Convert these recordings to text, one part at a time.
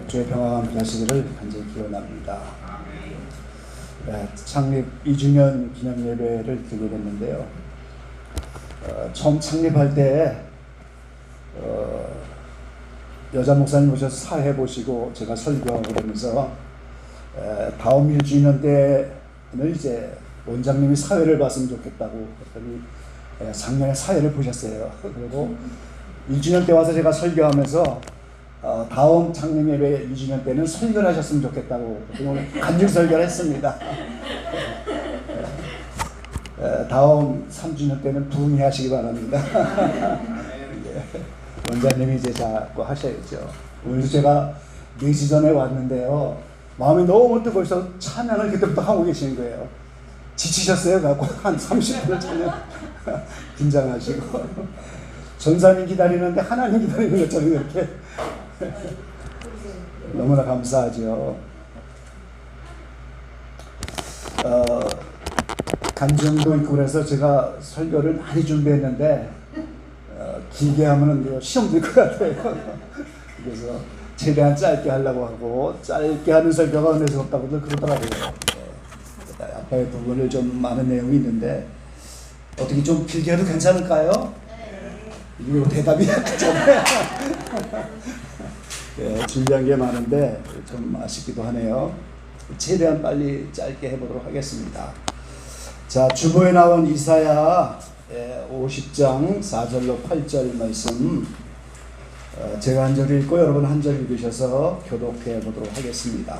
주의 평화가 함께 하시기를 간절히 기원합니다. 창립 2주년 기념 예배를 드리게 됐는데요. 처음 창립할 때 여자 목사님 오셔서 사회 보시고 제가 설교하고 그러면서 다음 1주년 때는 이제 원장님이 사회를 봤으면 좋겠다고 그랬더니 작년에 사회를 보셨어요. 그리고 1주년 때 와서 제가 설교하면서 다음 창립 예배 2주년 때는 설교를 하셨으면 좋겠다고 오늘 간증 설교를 했습니다. 다음 3주년 때는 부흥회 하시기 바랍니다. 원장님이 이제 자꾸 하셔야죠. 오늘 제가 4시 전에 왔는데요. 마음이 너무 뜨거워서 찬양을 그때부터 하고 계시는 거예요. 지치셨어요? 갖고 한 30분을 찬양 긴장하시고 전사님 기다리는데 하나님 기다리는 것처럼 이렇게 너무나 감사하죠. 간증도 있고 그래서 제가 설교를 많이 준비했는데 길게 하면은 시험 들 것 같아요. 그래서 최대한 짧게 하려고 하고 짧게 하는 설교가 은혜스 없다고들 그러더라고요. 앞에 부분을 좀 많은 내용이 있는데 어떻게 좀 길게 해도 괜찮을까요? 이거 대답이 약하잖아요. 준비한 게 많은데 좀 아쉽기도 하네요. 최대한 빨리 짧게 해보도록 하겠습니다. 자, 주보에 나온 이사야 50장 4절로 8절 말씀 제가 한 절 읽고 여러분 한 절 읽으셔서 교독해 보도록 하겠습니다.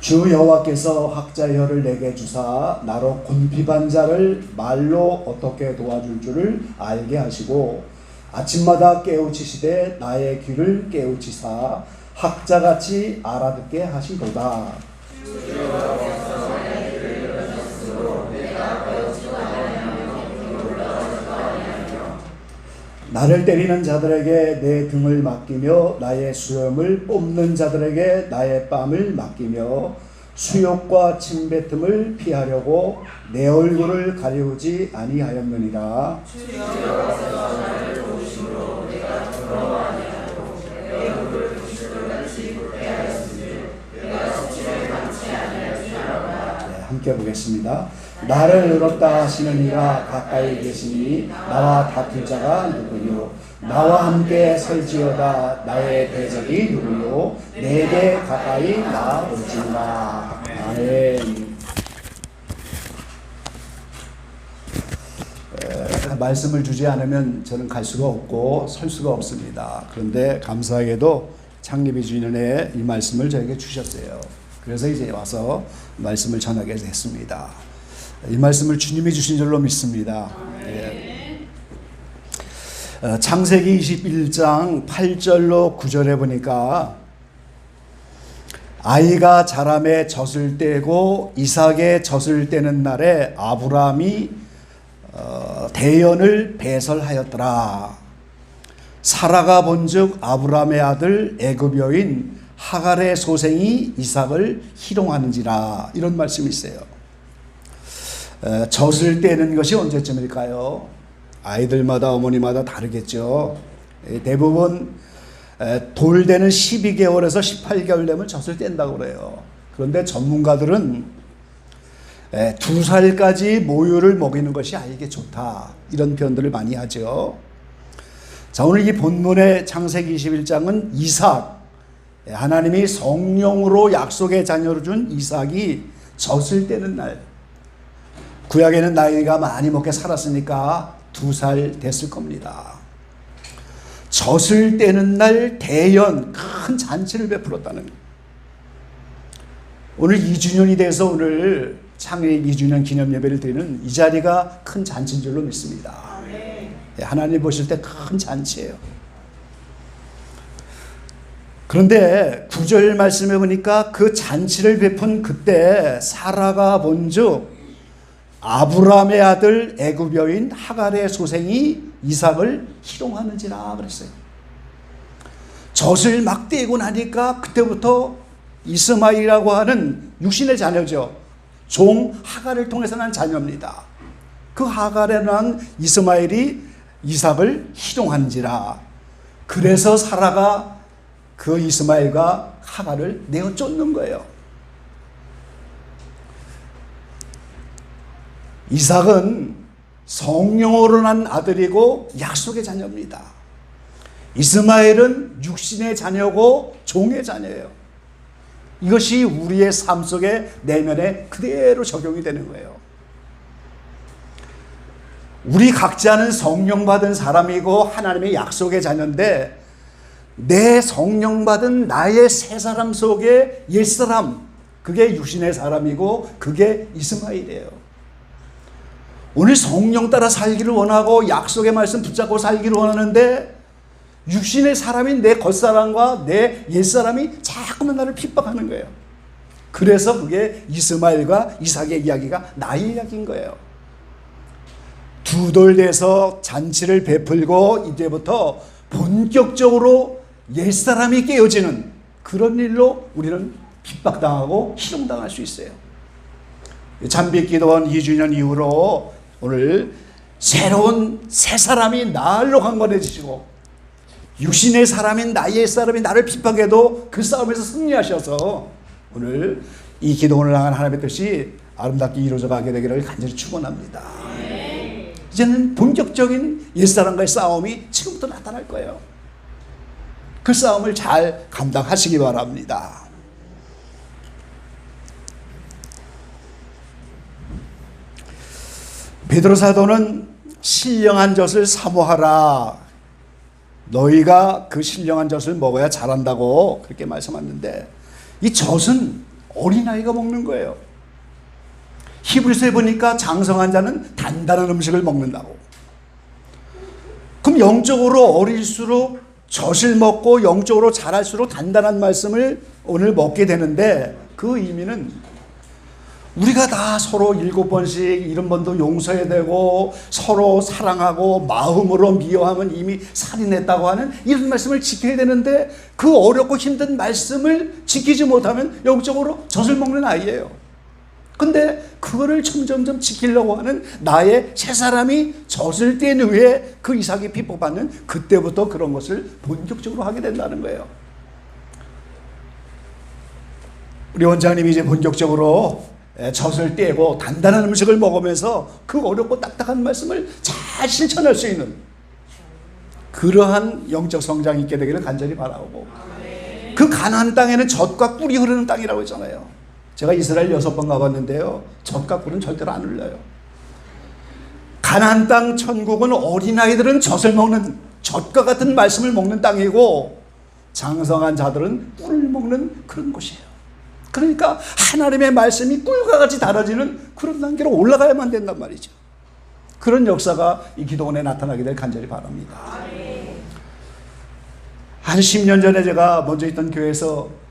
주 여호와께서 학자의 혀를 내게 주사 나로 곤핍한 자를 말로 어떻게 도와줄 줄을 알게 하시고 아침마다 깨우치시되 나의 귀를 깨우치사 학자같이 알아듣게 하시도다. 나를 때리는 자들에게 내 등을 맡기며 나의 수염을 뽑는 자들에게 나의 뺨을 맡기며 수욕과 침뱉음을 피하려고 내 얼굴을 가리우지 아니하였느니라. 함께 보겠습니다. 나를 의롭다 하시는 이가 가까이 계시니 나와 다툴 자가 누구요? 나와 함께 설지어다 나의 대적이 누구요? 내게 가까이 나올지니라. 아멘. 말씀을 주지 않으면 저는 갈 수가 없고 설 수가 없습니다. 그런데 감사하게도 창립 2주년에 이 말씀을 저에게 주셨어요. 그래서 이제 와서 말씀을 전하게 됐습니다. 이 말씀을 주님이 주신 줄로 믿습니다. 창세기 21장 8절로 9절에 보니까 아이가 자라매 젖을 떼고 이삭의 젖을 떼는 날에 아브라함이 대연을 배설하였더라. 사라가 본즉 아브라함의 아들 애굽 여인 하갈의 소생이 이삭을 희롱하는지라. 이런 말씀이 있어요. 젖을 떼는 것이 언제쯤일까요? 아이들마다 어머니마다 다르겠죠. 대부분 돌되는 12개월에서 18개월 되면 젖을 뗀다고 그래요. 그런데 전문가들은 2살까지 모유를 먹이는 것이 아이에게 좋다. 이런 표현들을 많이 하죠. 자, 오늘 이 본문의 창세기 21장은 이삭, 하나님이 성령으로 약속의 자녀를 준 이삭이 젖을 떼는 날, 구약에는 나이가 많이 먹게 살았으니까 2살 됐을 겁니다. 젖을 떼는 날 대연, 큰 잔치를 베풀었다는, 오늘 2주년이 돼서 오늘 창립 2주년 기념 예배를 드리는 이 자리가 큰 잔치인 줄로 믿습니다. 하나님 보실 때 큰 잔치예요. 그런데 9절 말씀해 보니까 그 잔치를 베푼 그때 사라가 본즉 아브라함의 아들 애굽 여인 하갈의 소생이 이삭을 희롱하는지라 그랬어요. 젖을 막 떼고 나니까 그때부터 이스마엘이라고 하는 육신의 자녀죠. 종 하갈을 통해서 난 자녀입니다. 그 하갈에 난 이스마엘이 이삭을 희롱하는지라. 그래서 사라가 그 이스마엘과 하갈을 내어 쫓는 거예요. 이삭은 성령으로 난 아들이고 약속의 자녀입니다. 이스마엘은 육신의 자녀고 종의 자녀예요. 이것이 우리의 삶 속에 내면에 그대로 적용이 되는 거예요. 우리 각자는 성령 받은 사람이고 하나님의 약속의 자녀인데, 내 성령 받은 나의 새 사람 속에 옛사람, 그게 육신의 사람이고 그게 이스마엘이에요. 오늘 성령 따라 살기를 원하고 약속의 말씀 붙잡고 살기를 원하는데, 육신의 사람인 내 겉사람과 내 옛사람이 자꾸만 나를 핍박하는 거예요. 그래서 그게 이스마엘과 이삭의 이야기가 나의 이야기인 거예요. 두 돌 돼서 잔치를 베풀고 이제부터 본격적으로 옛사람이 깨어지는 그런 일로 우리는 핍박당하고 희롱당할 수 있어요. 잠빛기도원 2주년 이후로 오늘 새로운 새 사람이 날로 강건해지시고, 육신의 사람인 나의 옛사람이 나를 핍박해도 그 싸움에서 승리하셔서 오늘 이 기도원을 향한 하나님의 뜻이 아름답게 이루어져 가게 되기를 간절히 축원합니다. 이제는 본격적인 옛사람과의 싸움이 지금부터 나타날 거예요. 그 싸움을 잘 감당하시기 바랍니다. 베드로 사도는 신령한 젖을 사모하라, 너희가 그 신령한 젖을 먹어야 자란다고 그렇게 말씀하는데, 이 젖은 어린아이가 먹는 거예요. 히브리서에 보니까 장성한 자는 단단한 음식을 먹는다고. 그럼 영적으로 어릴수록 젖을 먹고 영적으로 자랄수록 단단한 말씀을 오늘 먹게 되는데, 그 의미는 우리가 다 서로 7번씩 70번도 용서해야 되고 서로 사랑하고 마음으로 미워하면 이미 살인했다고 하는 이런 말씀을 지켜야 되는데, 그 어렵고 힘든 말씀을 지키지 못하면 영적으로 젖을 먹는 아이예요. 근데 그거를 점점점 지키려고 하는 나의 새 사람이 젖을 뗀 후에 그 이삭이 핍박받는 그때부터 그런 것을 본격적으로 하게 된다는 거예요. 우리 원장님이 이제 본격적으로 젖을 떼고 단단한 음식을 먹으면서 그 어렵고 딱딱한 말씀을 잘 실천할 수 있는 그러한 영적 성장이 있게 되기를 간절히 바라고, 그 가나안 땅에는 젖과 꿀이 흐르는 땅이라고 했잖아요. 제가 이스라엘 6번 가봤는데요, 젖과 꿀은 절대로 안 흘러요. 가나안 땅 천국은 어린아이들은 젖을 먹는, 젖과 같은 말씀을 먹는 땅이고, 장성한 자들은 꿀을 먹는 그런 곳이에요. 그러니까 하나님의 말씀이 꿀과 같이 달아지는 그런 단계로 올라가야만 된단 말이죠. 그런 역사가 이 기도원에 나타나게 될 간절히 바랍니다. 한 10년 전에 제가 먼저 있던 교회에서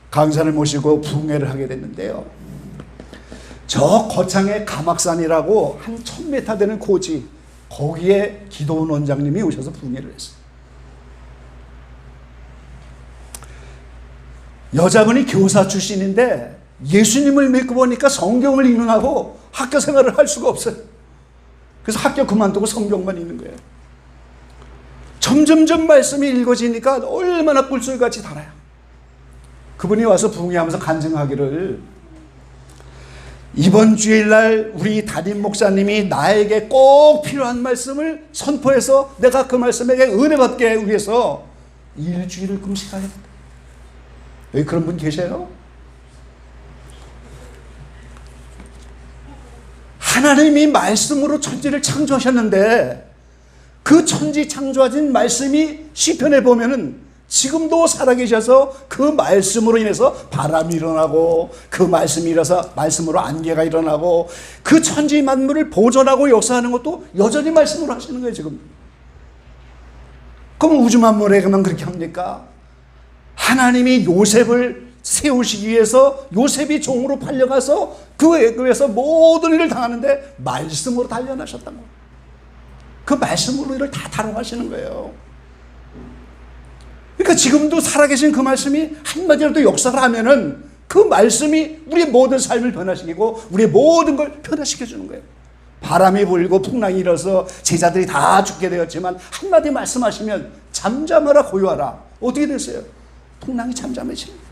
강사를 모시고 부흥회를 하게 됐는데요, 저 거창의 가막산이라고 한 1000m 되는 고지, 거기에 기도원 원장님이 오셔서 부흥회를 했어요. 여자분이 교사 출신인데 예수님을 믿고 보니까 성경을 읽는하고 학교 생활을 할 수가 없어요. 그래서 학교 그만두고 성경만 읽는 거예요. 점점점 말씀이 읽어지니까 얼마나 꿀술같이 달아요. 그분이 와서 부흥회하면서 간증하기를, 이번 주일날 우리 담임 목사님이 나에게 꼭 필요한 말씀을 선포해서 내가 그 말씀에게 은혜 받게 위해서 일주일을 금식하겠다. 여기 그런 분 계세요? 하나님이 말씀으로 천지를 창조하셨는데, 그 천지 창조하신 말씀이 시편에 보면은 지금도 살아계셔서 그 말씀으로 인해서 바람이 일어나고, 그 말씀이 일어서 말씀으로 안개가 일어나고, 그 천지 만물을 보존하고 역사하는 것도 여전히 말씀으로 하시는 거예요 지금. 그럼 우주 만물에게만 그렇게 합니까? 하나님이 요셉을 세우시기 위해서 요셉이 종으로 팔려가서 그 애굽에서 모든 일을 당하는데 말씀으로 단련하셨단 거예요. 그 말씀으로 일을 다 다뤄가시는 거예요. 그러니까 지금도 살아계신 그 말씀이 한마디라도 역사를 하면은 그 말씀이 우리의 모든 삶을 변화시키고 우리의 모든 걸 변화시켜주는 거예요. 바람이 불고 풍랑이 일어서 제자들이 다 죽게 되었지만 한마디 말씀하시면 잠잠하라 고요하라. 어떻게 됐어요? 풍랑이 잠잠해집니다.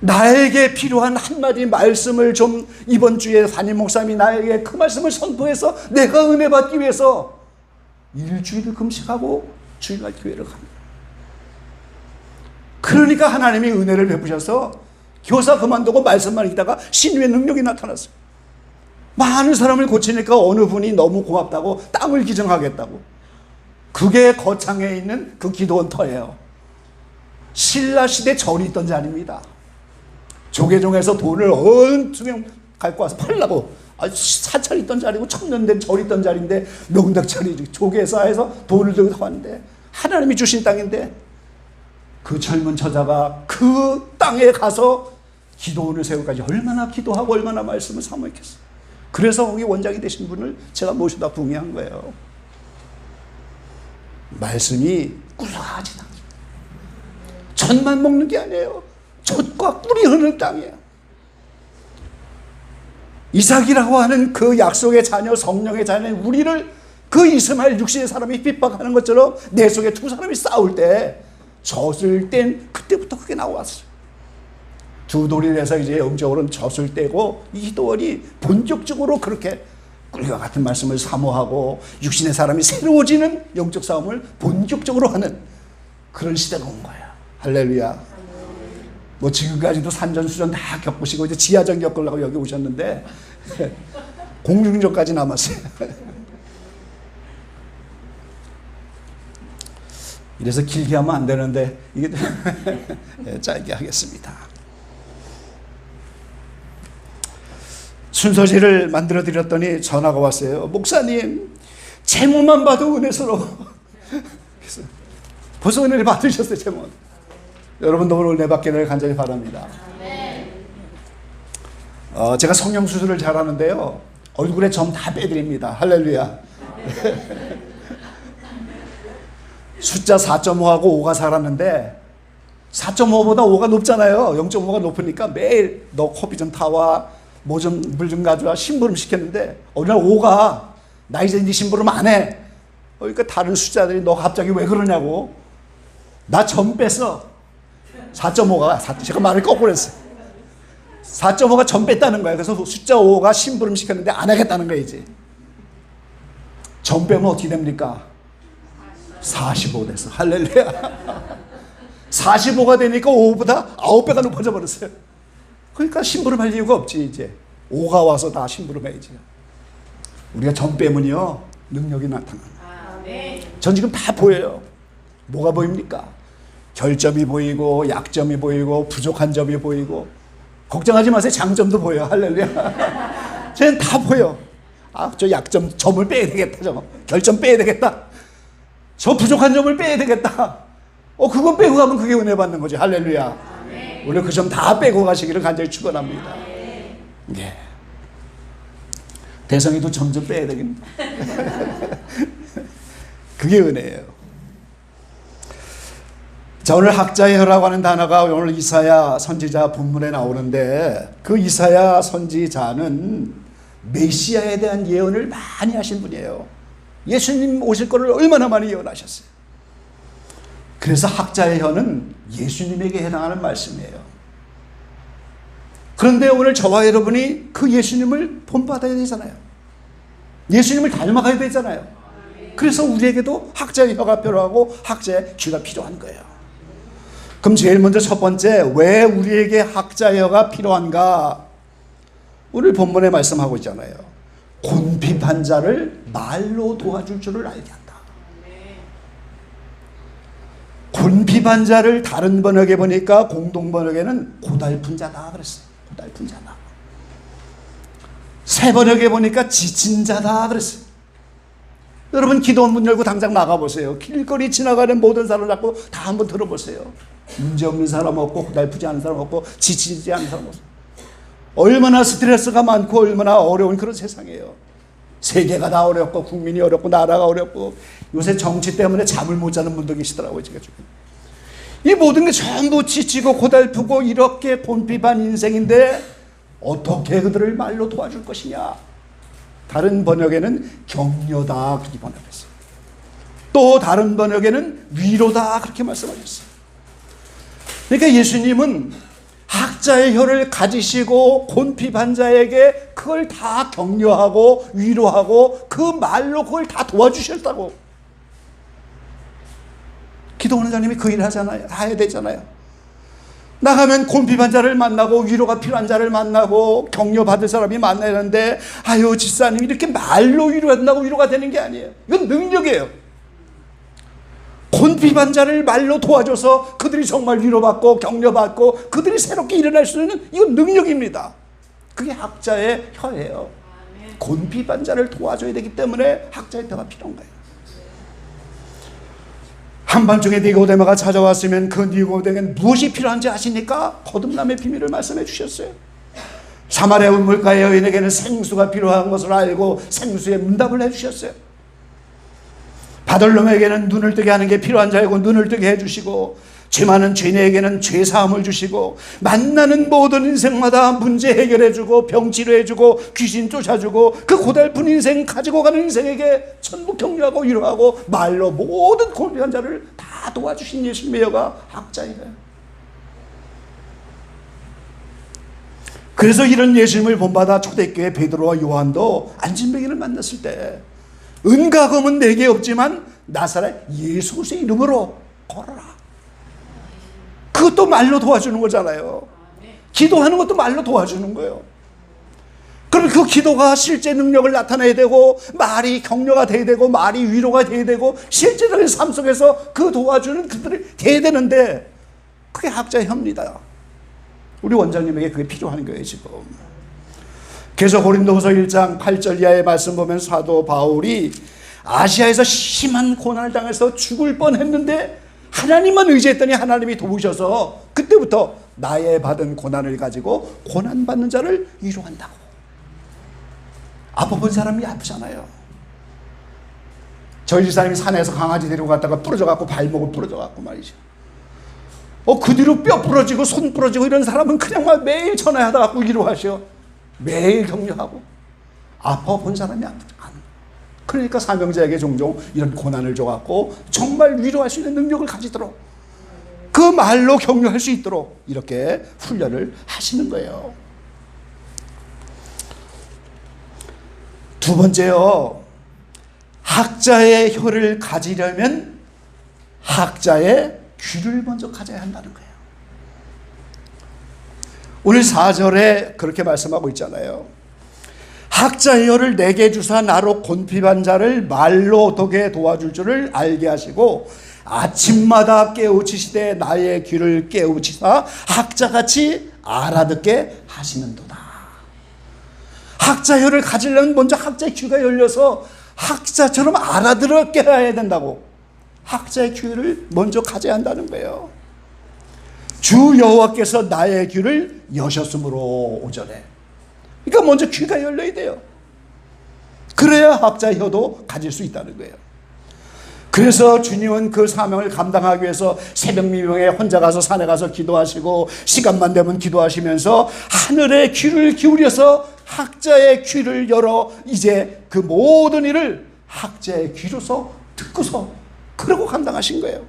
나에게 필요한 한마디 말씀을 좀 이번 주에 담임 목사님이 나에게 그 말씀을 선포해서 내가 은혜 받기 위해서 일주일을 금식하고 주일날 교회를 갑니다. 그러니까 하나님이 은혜를 베푸셔서 교사 그만두고 말씀만 읽다가 신유의 능력이 나타났어요. 많은 사람을 고치니까 어느 분이 너무 고맙다고 땅을 기증하겠다고. 그게 거창에 있는 그 기도원 터예요. 신라시대 절이 있던 자리입니다. 조계종에서 돈을 엄청 갖고 와서 팔라고 사찰 있던 자리고 천년된 절 있던 자리인데 명덕절이 조계사에서 돈을 들고 왔는데 하나님이 주신 땅인데 그 젊은 처자가 그 땅에 가서 기도원을 세우기까지 얼마나 기도하고 얼마나 말씀을 사모했겠어요. 그래서 거기 원장이 되신 분을 제가 모셔다 붕의한 거예요. 말씀이 꿀하지 않아요. 젖만 먹는 게 아니에요. 젖과 꿀이 흐르는 땅이에요. 이삭이라고 하는 그 약속의 자녀, 성령의 자녀인 우리를 그 이스마엘 육신의 사람이 핍박하는 것처럼 내 속에 두 사람이 싸울 때 젖을 땐 그때부터 그게 나왔어요. 두 돌이 돼서 이제 영적으로는 젖을 떼고 이 돌이 본격적으로 그렇게 꿀과 같은 말씀을 사모하고 육신의 사람이 새로워지는 영적 싸움을 본격적으로 하는 그런 시대가 온 거예요. 할렐루야. 뭐 지금까지도 산전수전 다 겪으시고 이제 지하전 겪으려고 여기 오셨는데 공중전까지 남았어요. 이래서 길게 하면 안 되는데 이게 짧게 하겠습니다. 순서지를 만들어 드렸더니 전화가 왔어요. 목사님, 제목만 봐도 은혜스러워. 벌써 은혜를 받으셨어요. 제목. 여러분도 오늘 은혜 받기를 간절히 바랍니다. 제가 성형수술을 잘하는데요, 얼굴에 점 다 빼드립니다. 할렐루야. 숫자 4.5하고 5가 살았는데 4.5보다 5가 높잖아요. 0.5가 높으니까 매일 너 커피 좀 타와, 뭐 좀 물 좀 가져와, 심부름 시켰는데 어느 날 5가 나 이제 네 심부름 안 해. 그러니까 다른 숫자들이 너 갑자기 왜 그러냐고. 나 점 뺐어. 4.5가 제가 말을 거꾸로 했어요. 4.5가 점 뺐다는 거예요. 그래서 숫자 5가 심부름 시켰는데 안 하겠다는 거예요. 이제 점 빼면 어떻게 됩니까? 45 됐어. 할렐루야. 45가 되니까 5보다 9배가 높아져 버렸어요. 그러니까 심부름할 이유가 없지. 이제 5가 와서 다 심부름해야지. 우리가 점 빼면요 능력이 나타나요. 전 지금 다 보여요. 뭐가 보입니까? 결점이 보이고 약점이 보이고 부족한 점이 보이고. 걱정하지 마세요. 장점도 보여요. 할렐루야. 쟤는 다 보여. 저 약점, 점을 빼야 되겠다. 저 결점 빼야 되겠다. 저 부족한 점을 빼야 되겠다. 그거 빼고 가면 그게 은혜 받는 거지. 할렐루야. 우리 그 점 다 빼고 가시기를 간절히 축원합니다. 예. 대성이도 점 좀 빼야 되겠네. 그게 은혜예요. 자, 오늘 학자의 혀라고 하는 단어가 오늘 이사야 선지자 본문에 나오는데, 그 이사야 선지자는 메시아에 대한 예언을 많이 하신 분이에요. 예수님 오실 거를 얼마나 많이 예언하셨어요. 그래서 학자의 혀는 예수님에게 해당하는 말씀이에요. 그런데 오늘 저와 여러분이 그 예수님을 본받아야 되잖아요. 예수님을 닮아가야 되잖아요. 그래서 우리에게도 학자의 혀가 필요하고 학자의 귀가 필요한 거예요. 그럼 제일 먼저 첫 번째, 왜 우리에게 학자의 혀가 필요한가? 오늘 본문에 말씀하고 있잖아요. 곤핍한 자를 말로 도와줄 줄을 알게 한다. 곤핍한 자를 다른 번역에 보니까 공동 번역에는 고달픈 자다 그랬어요. 고달픈 자다. 새 번역에 보니까 지친 자다 그랬어요. 여러분 기도원 문 열고 당장 나가보세요. 길거리 지나가는 모든 사람을 잡고 다 한번 들어보세요. 문제없는 사람 없고 고달프지 않은 사람 없고 지치지 않은 사람 없고. 얼마나 스트레스가 많고 얼마나 어려운 그런 세상이에요. 세계가 다 어렵고 국민이 어렵고 나라가 어렵고 요새 정치 때문에 잠을 못 자는 분도 계시더라고요. 제가 지금 이 모든 게 전부 지치고 고달프고 이렇게 곤핍한 인생인데 어떻게 그들을 말로 도와줄 것이냐. 다른 번역에는 격려다 그렇게 번역했어요. 또 다른 번역에는 위로다 그렇게 말씀하셨어요. 그러니까 예수님은 학자의 혀를 가지시고 곤핍한 자에게 그걸 다 격려하고 위로하고 그 말로 그걸 다 도와주셨다고. 기도하는 자님이 그 일을 하잖아요. 해야 되잖아요. 나가면 곤핍한 자를 만나고 위로가 필요한 자를 만나고 격려받을 사람이 만나야 하는데, 아유 집사님 이렇게 말로 위로한다고 위로가 되는 게 아니에요. 이건 능력이에요. 곤핍한 자를 말로 도와줘서 그들이 정말 위로받고 격려받고 그들이 새롭게 일어날 수 있는, 이건 능력입니다. 그게 학자의 혀예요. 곤핍한 자를 도와줘야 되기 때문에 학자의 혀가 필요한 거예요. 한밤중에 니고데모가 찾아왔으면 그 니고데모에게 무엇이 필요한지 아십니까? 거듭남의 비밀을 말씀해 주셨어요. 사마리아 물가의 여인에게는 생수가 필요한 것을 알고 생수에 문답을 해주셨어요. 바돌로메에게는 눈을 뜨게 하는 게 필요한 자이고 눈을 뜨게 해주시고, 죄 많은 죄인에게는 죄사함을 주시고, 만나는 모든 인생마다 문제 해결해주고 병 치료해주고 귀신 쫓아주고 그 고달픈 인생 가지고 가는 인생에게 전부 격려하고 위로하고 말로 모든 곤핍한 자를 다 도와주신 예수님의 여가 학자이래요. 그래서 이런 예수님을 본받아 초대교회 베드로와 요한도 안진뱅이를 만났을 때 은과 금은 내게 없지만 나사렛 예수 그리스도의 이름으로 걸어라. 그것도 말로 도와주는 거잖아요. 기도하는 것도 말로 도와주는 거예요. 그럼 그 기도가 실제 능력을 나타내야 되고, 말이 격려가 돼야 되고, 말이 위로가 돼야 되고, 실제적인 삶 속에서 그 도와주는 그들이 돼야 되는데, 그게 학자의 혀입니다. 우리 원장님에게 그게 필요한 거예요 지금. 그래서 고린도후서 1장 8절 이하의 말씀 보면 사도 바울이 아시아에서 심한 고난을 당해서 죽을 뻔했는데 하나님만 의지했더니 하나님이 도우셔서 그때부터 나의 받은 고난을 가지고 고난받는 자를 위로한다고. 아파본 사람이 아프잖아요. 저희 집사님이 산에서 강아지 데리고 갔다가 부러져갖고 발목을 부러져갖고 말이죠. 그 뒤로 뼈 부러지고 손 부러지고 이런 사람은 그냥 막 매일 전화하다 갖고 위로하셔. 매일 격려하고. 아파본 사람이 아프지 않아. 그러니까 사명자에게 종종 이런 고난을 줘갖고 정말 위로할 수 있는 능력을 가지도록, 그 말로 격려할 수 있도록 이렇게 훈련을 하시는 거예요. 두 번째요, 학자의 혀를 가지려면 학자의 귀를 먼저 가져야 한다는 거예요. 오늘 4절에 그렇게 말씀하고 있잖아요. 학자의 혀를 내게 주사 나로 곤핍한 자를 말로 어떻게 도와줄 줄을 알게 하시고 아침마다 깨우치시되 나의 귀를 깨우치사 학자같이 알아듣게 하시는도다. 학자의 혀를 가지려면 먼저 학자의 귀가 열려서 학자처럼 알아들었게 해야 된다고. 학자의 귀를 먼저 가져야 한다는 거예요. 주 여호와께서 나의 귀를 여셨으므로 5절에. 그러니까 먼저 귀가 열려야 돼요. 그래야 학자의 혀도 가질 수 있다는 거예요. 그래서 주님은 그 사명을 감당하기 위해서 새벽 미명에 혼자 가서 산에 가서 기도하시고 시간만 되면 기도하시면서 하늘의 귀를 기울여서 학자의 귀를 열어 이제 그 모든 일을 학자의 귀로서 듣고서 그러고 감당하신 거예요.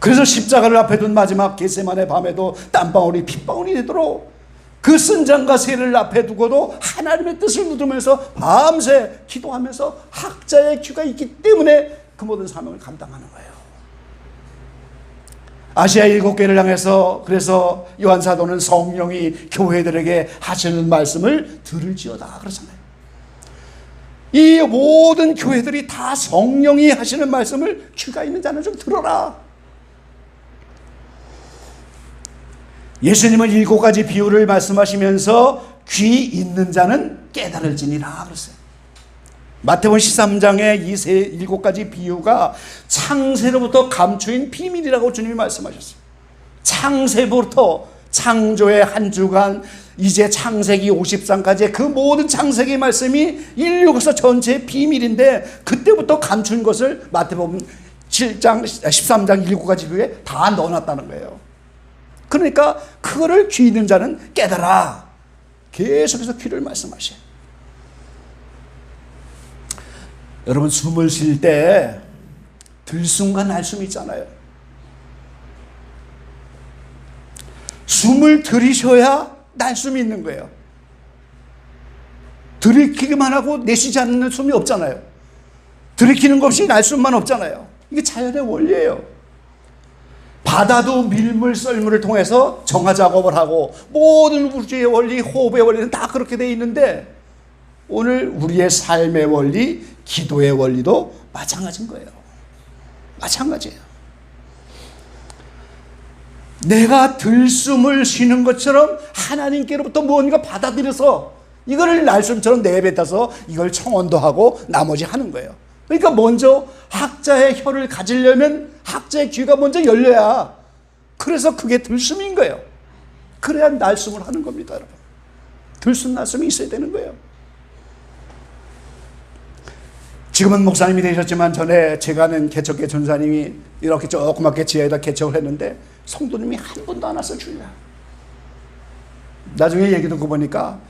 그래서 십자가를 앞에 둔 마지막 겟세마네 밤에도 땀방울이 핏방울이 되도록 그 쓴장과 세를 앞에 두고도 하나님의 뜻을 묻으면서 밤새 기도하면서 학자의 귀가 있기 때문에 그 모든 사명을 감당하는 거예요. 아시아 7개를 향해서 그래서 요한 사도는 성령이 교회들에게 하시는 말씀을 들을지어다 그러잖아요. 이 모든 교회들이 다 성령이 하시는 말씀을 귀가 있는 자는 좀 들어라. 예수님은 7가지 비유를 말씀하시면서 귀 있는 자는 깨달을지니라 그랬어요. 마태복음 13장의 이 7가지 비유가 창세로부터 감추인 비밀이라고 주님이 말씀하셨어요. 창세부터 창조의 한 주간 이제 창세기 50장까지의 그 모든 창세기 말씀이 인류에서 전체의 비밀인데 그때부터 감춘 것을 마태복음 7장 13장 7가지 비유에 다 넣어놨다는 거예요. 그러니까 그거를 귀 있는 자는 깨달아. 계속해서 귀를 말씀하셔요. 여러분 숨을 쉴 때 들숨과 날숨이 있잖아요. 숨을 들이셔야 날숨이 있는 거예요. 들이키기만 하고 내쉬지 않는 숨이 없잖아요. 들이키는 것 없이 날숨만 없잖아요. 이게 자연의 원리예요. 바다도 밀물, 썰물을 통해서 정화 작업을 하고 모든 우주의 원리, 호흡의 원리는 다 그렇게 돼 있는데 오늘 우리의 삶의 원리, 기도의 원리도 마찬가지인 거예요. 마찬가지예요. 내가 들숨을 쉬는 것처럼 하나님께로부터 무언가 받아들여서 이거를 날숨처럼 내뱉어서 이걸 청원도 하고 나머지 하는 거예요. 그러니까 먼저 학자의 혀를 가지려면 학자의 귀가 먼저 열려야, 그래서 그게 들숨인 거예요. 그래야 날숨을 하는 겁니다, 여러분. 들숨 날숨이 있어야 되는 거예요. 지금은 목사님이 되셨지만 전에 제가 아는 개척교 전사님이 이렇게 조그맣게 지하에다 개척을 했는데 성도님이 한 분도 안 왔어요, 주일날. 나중에 얘기 듣고 보니까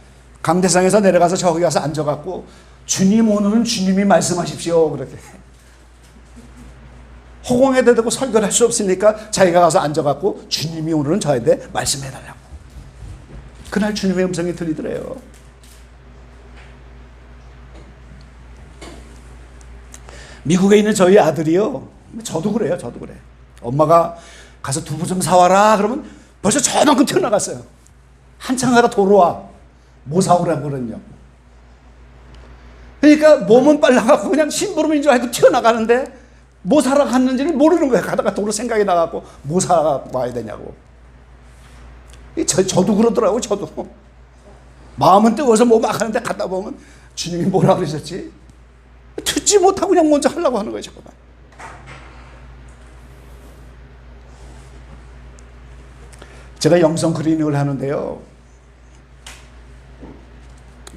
강대상에서 내려가서 저기 가서 앉아갖고 주님, 오늘은 주님이 말씀하십시오, 그렇게. 허공에다 대고 설교를 할 수 없으니까 자기가 가서 앉아갖고 주님이 오늘은 저한테 말씀해달라고. 그날 주님의 음성이 들리더래요. 미국에 있는 저희 아들이요, 저도 그래요. 저도 그래. 엄마가 가서 두부 좀 사와라 그러면 벌써 저만큼 튀어나갔어요. 한참 가다 돌아와. 뭐 사오라고 그러냐. 그러니까 몸은 빨라갖고 그냥 심부름인 줄 알고 튀어나가는데 뭐 사러 갔는지를 모르는 거예요. 가다가 도로 생각이 나갖고 뭐 사러 와야 되냐고. 저도 그러더라고요. 저도. 마음은 뜨거워서 뭐 막 하는데 갔다 보면 주님이 뭐라 그러셨지? 듣지 못하고 그냥 먼저 하려고 하는 거예요. 잠깐만. 제가 영성 클리닉을 하는데요,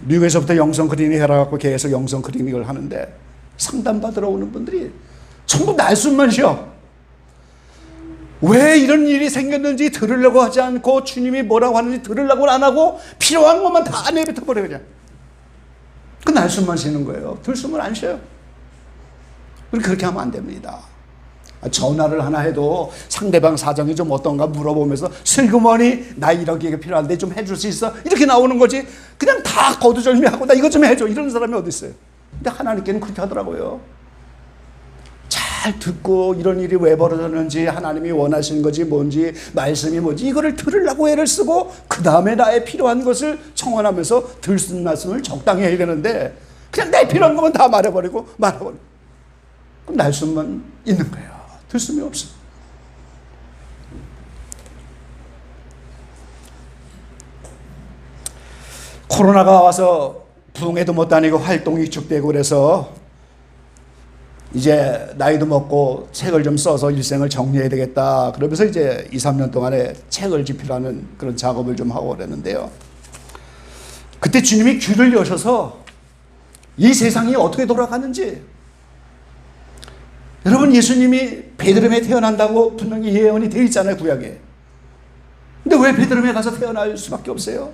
미국에서부터 영성 클리닉 해라갖고 계속 영성 클리닉을 하는데 상담받으러 오는 분들이 전부 날숨만 쉬어. 왜 이런 일이 생겼는지 들으려고 하지 않고 주님이 뭐라고 하는지 들으려고 안 하고 필요한 것만 다 내뱉어버려 그냥. 그 날숨만 쉬는 거예요. 들숨을 안 쉬어요. 그렇게 하면 안 됩니다. 전화를 하나 해도 상대방 사정이 좀 어떤가 물어보면서 슬그머니 나 이러기가 필요한데 좀 해줄 수 있어? 이렇게 나오는 거지. 그냥 다 거두절미하고 나 이것 좀 해줘, 이런 사람이 어디 있어요. 근데 하나님께는 그렇게 하더라고요. 잘 듣고 이런 일이 왜 벌어졌는지, 하나님이 원하시는 것이 뭔지, 말씀이 뭔지 이거를 들으려고 애를 쓰고 그 다음에 나의 필요한 것을 청원하면서 들쓴 말씀을 적당히 해야 되는데 그냥 내 필요한 것만 다 말해버리고 그럼 날숨만 있는 거예요. 들숨이 없어. 코로나가 와서 부흥회도 못 다니고 활동이 축되고 그래서 이제 나이도 먹고 책을 좀 써서 일생을 정리해야 되겠다. 그러면서 이제 2, 3년 동안에 책을 집필하는 그런 작업을 좀 하고 그랬는데요. 그때 주님이 귀를 여셔서 이 세상이 어떻게 돌아가는지, 여러분 예수님이 베들레헴에 태어난다고 분명히 예언이 되어 있잖아요, 구약에. 근데 왜 베들레헴에 가서 태어날 수밖에 없어요?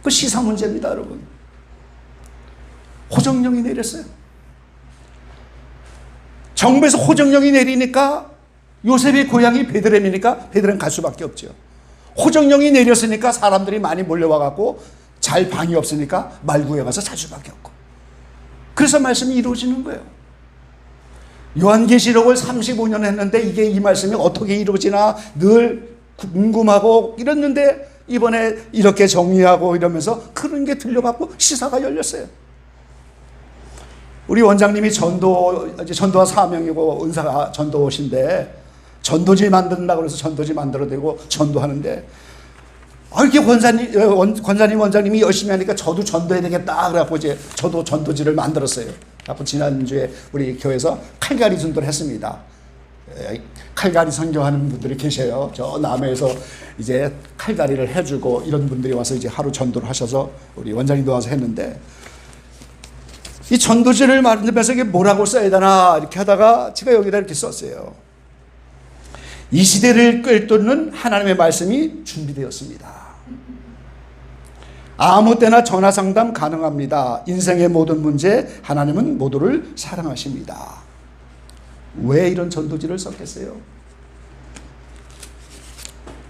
그 시사 문제입니다, 여러분. 호정령이 내렸어요. 정부에서 호정령이 내리니까 요셉의 고향이 베들레헴이니까 베들레헴 갈 수밖에 없죠. 호정령이 내렸으니까 사람들이 많이 몰려와갖고 잘 방이 없으니까 말구에 가서 살 수밖에 없고. 그래서 말씀이 이루어지는 거예요. 요한계시록을 35년 했는데 이게 이 말씀이 어떻게 이루어지나 늘 궁금하고 이랬는데 이번에 이렇게 정리하고 이러면서 그런 게 들려갖고 시사가 열렸어요. 우리 원장님이 전도와 사명이고 은사가 전도신데 전도지 만든다고 해서 전도지 만들어내고 전도하는데 이렇게 권사님 원장님이 열심히 하니까 저도 전도해야 되겠다 그래갖고 이제 저도 전도지를 만들었어요. 그래갖고 지난주에 우리 교회에서 칼갈이 전도를 했습니다. 칼갈이 선교하는 분들이 계셔요. 저 남해에서 이제 칼갈이를 해주고 이런 분들이 와서 이제 하루 전도를 하셔서 우리 원장님도 와서 했는데, 이 전도지를 만들면서 이게 뭐라고 써야 되나 이렇게 하다가 제가 여기다 이렇게 썼어요. 이 시대를 꿰뚫는 하나님의 말씀이 준비되었습니다. 아무 때나 전화 상담 가능합니다. 인생의 모든 문제 하나님은 모두를 사랑하십니다. 왜 이런 전도지를 썼겠어요?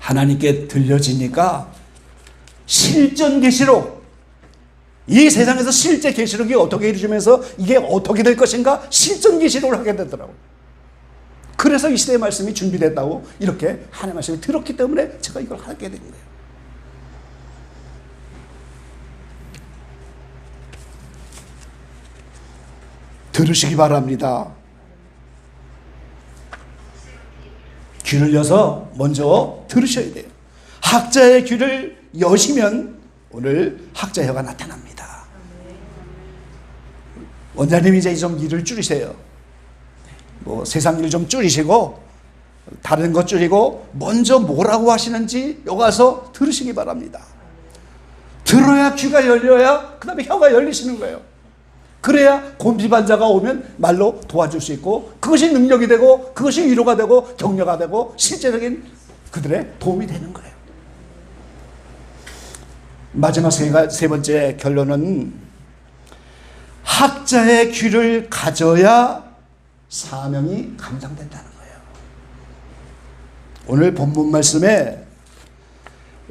하나님께 들려지니까 실전 계시록, 이 세상에서 실제 계시록이 어떻게 이루어지면서 이게 어떻게 될 것인가 실전 계시록을 하게 되더라고요. 그래서 이 시대의 말씀이 준비됐다고 이렇게 하나님의 말씀을 들었기 때문에 제가 이걸 하게 된 거예요. 들으시기 바랍니다. 귀를 여서 먼저 들으셔야 돼요. 학자의 귀를 여시면 오늘 학자여가 나타납니다. 원장님이 이제 좀 일을 줄이세요. 뭐 세상 일 좀 줄이시고 다른 것 줄이고 먼저 뭐라고 하시는지 여기 와서 들으시기 바랍니다. 들어야 귀가 열려야 그 다음에 혀가 열리시는 거예요. 그래야 곤비반자가 오면 말로 도와줄 수 있고 그것이 능력이 되고 그것이 위로가 되고 격려가 되고 실제적인 그들의 도움이 되는 거예요. 마지막 세 번째 결론은 학자의 귀를 가져야 사명이 감당된다는 거예요. 오늘 본문 말씀에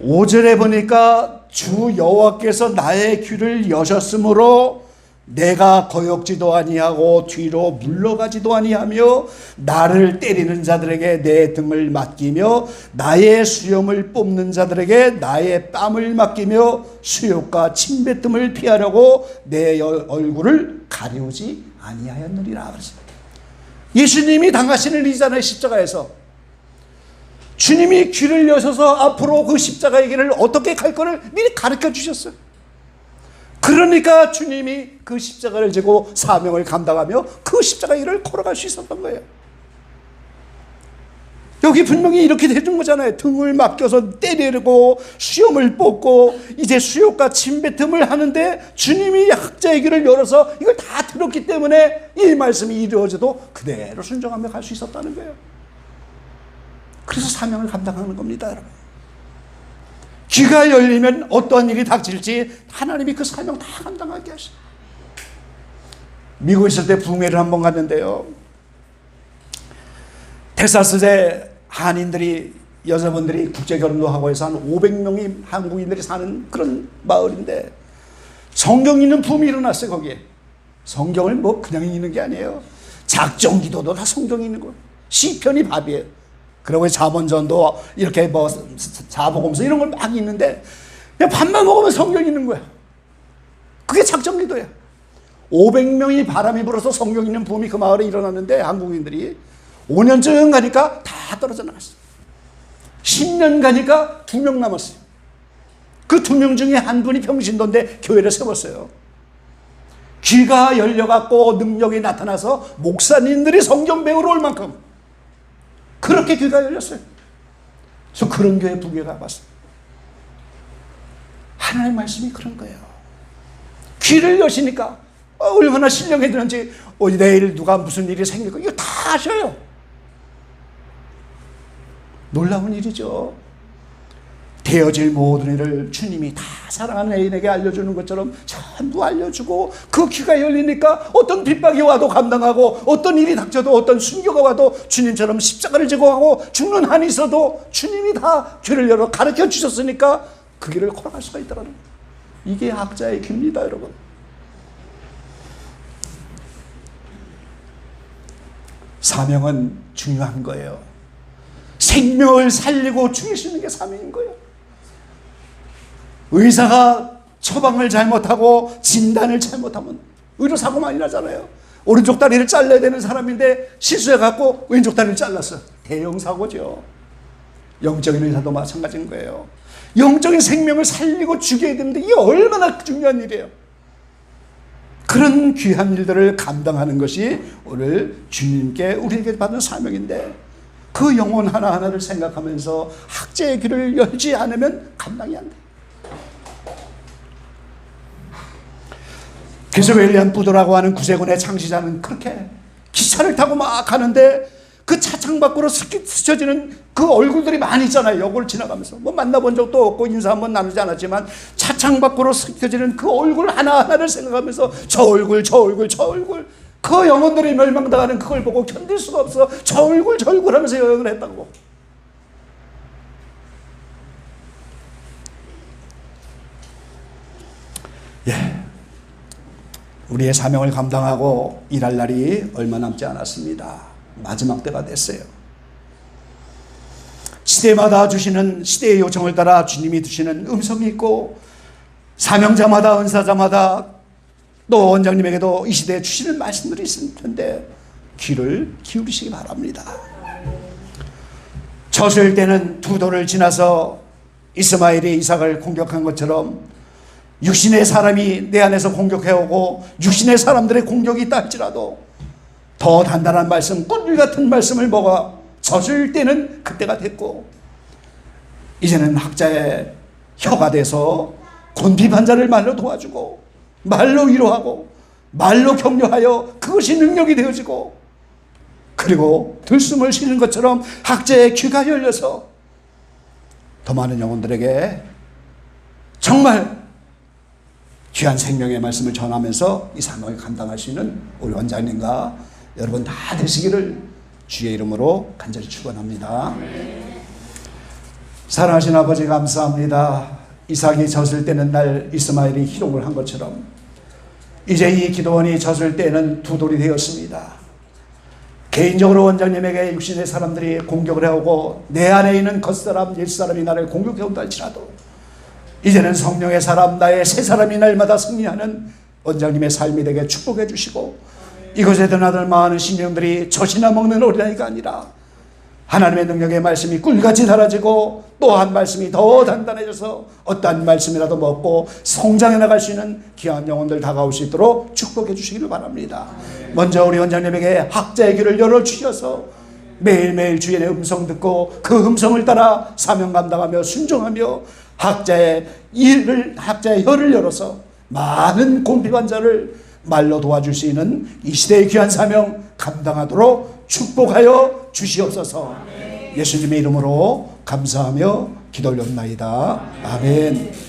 5절에 보니까 주 여호와께서 나의 귀를 여셨으므로 내가 거역지도 아니하고 뒤로 물러가지도 아니하며 나를 때리는 자들에게 내 등을 맡기며 나의 수염을 뽑는 자들에게 나의 뺨을 맡기며 수욕과 침뱉음을 피하려고 내 얼굴을 가리우지 아니하였느니라. 예수님이 당하시는 일이잖아요. 십자가에서 주님이 귀를 여셔서 앞으로 그 십자가의 길을 어떻게 갈 거를 미리 가르쳐 주셨어요. 그러니까 주님이 그 십자가를 지고 사명을 감당하며 그 십자가의 길을 걸어갈 수 있었던 거예요. 여기 분명히 이렇게 해준 거잖아요. 등을 맡겨서 때리고 수염을 뽑고 이제 수욕과 침뱉음을 하는데 주님이 학자의 길을 열어서 이걸 다 들었기 때문에 이 말씀이 이루어져도 그대로 순종하며 갈 수 있었다는 거예요. 그래서 사명을 감당하는 겁니다, 여러분. 귀가 열리면 어떤 일이 닥칠지 하나님이 그 사명 다 감당하게 하셔요. 미국에 있을 때 부흥회를 한번 갔는데요. 텍사스에 한인들이 여자분들이 국제결혼도 하고 해서 한 500명이 한국인들이 사는 그런 마을인데 성경 읽는 붐이 일어났어요. 거기에 성경을 뭐 그냥 읽는 게 아니에요. 작정기도도 다 성경 읽는 거예요. 시편이 밥이에요. 그리고 잠언전도 이렇게 뭐 자복음서 이런 걸 막 읽는데 그냥 밥만 먹으면 성경 읽는 거야. 그게 작정기도야. 500명이 바람이 불어서 성경 읽는 붐이 그 마을에 일어났는데 한국인들이 5년쯤 가니까 다 떨어져 나갔어요. 10년 가니까 2명 남았어요. 그 2명 중에 한 분이 평신도인데 교회를 세웠어요. 귀가 열려갖고 능력이 나타나서 목사님들이 성경 배우러 올 만큼 그렇게 귀가 열렸어요. 그래서 그런 교회 부교에 가봤어요. 하나님의 말씀이 그런 거예요. 귀를 여시니까 얼마나 신령해 드는지 내일 누가 무슨 일이 생길 거 이거 다 아셔요. 놀라운 일이죠. 되어질 모든 일을 주님이 다 사랑하는 애인에게 알려주는 것처럼 전부 알려주고 그 귀가 열리니까 어떤 핍박이 와도 감당하고 어떤 일이 닥쳐도 어떤 순교가 와도 주님처럼 십자가를 지고 가고 죽는 한이 있어도 주님이 다 귀를 열어 가르쳐 주셨으니까 그 길을 걸어갈 수가 있다는 거예요. 이게 학자의 귀입니다, 여러분. 사명은 중요한 거예요. 생명을 살리고 죽이시는 게 사명인 거예요. 의사가 처방을 잘못하고 진단을 잘못하면 의료사고 많이 나잖아요. 오른쪽 다리를 잘라야 되는 사람인데 실수해갖고 왼쪽 다리를 잘랐어. 대형사고죠. 영적인 의사도 마찬가지인 거예요. 영적인 생명을 살리고 죽여야 되는데 이게 얼마나 중요한 일이에요. 그런 귀한 일들을 감당하는 것이 오늘 주님께 우리에게 받은 사명인데 그 영혼 하나하나를 생각하면서 학자의 귀를 열지 않으면 감당이 안 돼요. 그래서 윌리엄 부도라고 하는 구세군의 창시자는 그렇게 기차를 타고 막 가는데 그 차창 밖으로 스쳐지는 그 얼굴들이 많이 있잖아요. 역을 지나가면서 뭐 만나본 적도 없고 인사 한번 나누지 않았지만 차창 밖으로 스쳐지는 그 얼굴 하나하나를 생각하면서 저 얼굴 그 영혼들이 멸망당하는 그걸 보고 견딜 수가 없어 저 얼굴 하면서 여행을 했다고. 우리의 사명을 감당하고 일할 날이 얼마 남지 않았습니다. 마지막 때가 됐어요. 시대마다 주시는 시대의 요청을 따라 주님이 주시는 음성이 있고, 사명자마다 은사자마다 또 원장님에게도 이 시대에 주시는 말씀들이 있을 텐데 귀를 기울이시기 바랍니다. 젖을 때는 두 돌을 지나서 이스마엘이 이삭을 공격한 것처럼 육신의 사람이 내 안에서 공격해오고 육신의 사람들의 공격이 있다 할지라도 더 단단한 말씀, 꿀 같은 말씀을 먹어 젖을 때는 그때가 됐고, 이제는 학자의 혀가 돼서 곤비반자를 말로 도와주고 말로 위로하고 말로 격려하여 그것이 능력이 되어지고, 그리고 들숨을 쉬는 것처럼 학자의 귀가 열려서 더 많은 영혼들에게 정말 귀한 생명의 말씀을 전하면서 이 사명을 감당할 수 있는 우리 원장님과 여러분 다 되시기를 주의 이름으로 간절히 축원합니다. 사랑하신 아버지, 감사합니다. 이삭이 젖을 때는 날 이스마엘이 희롱을 한 것처럼 이제 이 기도원이 젖을 때는 두 돌이 되었습니다. 개인적으로 원장님에게 육신의 사람들이 공격을 해오고 내 안에 있는 겉사람, 옛사람이 나를 공격해온다 할지라도 이제는 성령의 사람, 나의 새 사람이 날마다 승리하는 원장님의 삶이 되게 축복해 주시고, 이곳에 드나들 많은 신령들이 젖이나 먹는 어린아이가 아니라 하나님의 능력의 말씀이 꿀같이 달아지고 또 한 말씀이 더 단단해져서 어떠한 말씀이라도 먹고 성장해 나갈 수 있는 귀한 영혼들 다가올 수 있도록 축복해 주시기를 바랍니다. 먼저 우리 원장님에게 학자의 귀를 열어주셔서 매일매일 주인의 음성 듣고 그 음성을 따라 사명 감당하며 순종하며 학자의 혀를 열어서 많은 곤비반자를 말로 도와줄 수 있는 이 시대의 귀한 사명 감당하도록 축복하여 주시옵소서. 예수님의 이름으로 감사하며 기도 올렸나이다. 아멘.